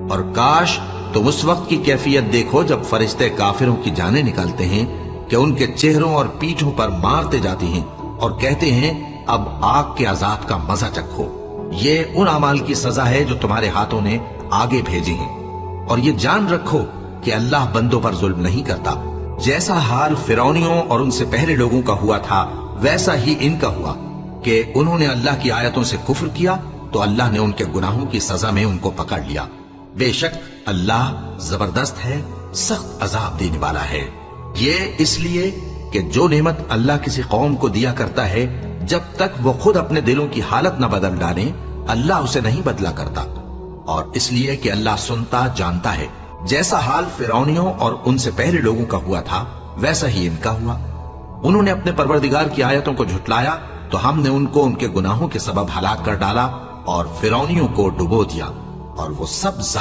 اور کاش تم اس وقت کی کیفیت دیکھو جب فرشتے کافروں کی جانیں نکالتے ہیں کہ ان کے چہروں اور پیٹھوں پر مارتے جاتے ہیں اور کہتے ہیں اب آگ کے عذاب کا مزہ چکھو، یہ ان اعمال کی سزا ہے جو تمہارے ہاتھوں نے آگے بھیجے ہیں، اور یہ جان رکھو کہ اللہ بندوں پر ظلم نہیں کرتا۔ جیسا حال فرعونیوں اور ان سے پہلے لوگوں کا ہوا تھا ویسا ہی ان کا ہوا کہ انہوں نے اللہ کی آیتوں سے کفر کیا تو اللہ نے ان کے گناہوں کی سزا میں ان کو پکڑ لیا۔ بے شک اللہ زبردست ہے، سخت عذاب دینے والا ہے۔ یہ اس لیے کہ جو نعمت اللہ کسی قوم کو دیا کرتا ہے جب تک وہ خود اپنے دلوں کی حالت نہ بدل ڈالیں اللہ اسے نہیں بدلا کرتا، اور اس لیے کہ اللہ سنتا جانتا ہے۔ جیسا حال فرعونیوں اور ان سے پہلے لوگوں کا ہوا تھا ویسا ہی ان کا ہوا۔ انہوں نے اپنے پروردگار کی آیتوں کو جھٹلایا تو ہم نے ان کو ان کے گناہوں کے سبب ہلاک کر ڈالا اور فرعونیوں کو ڈبو دیا، اور وہ سب ظالم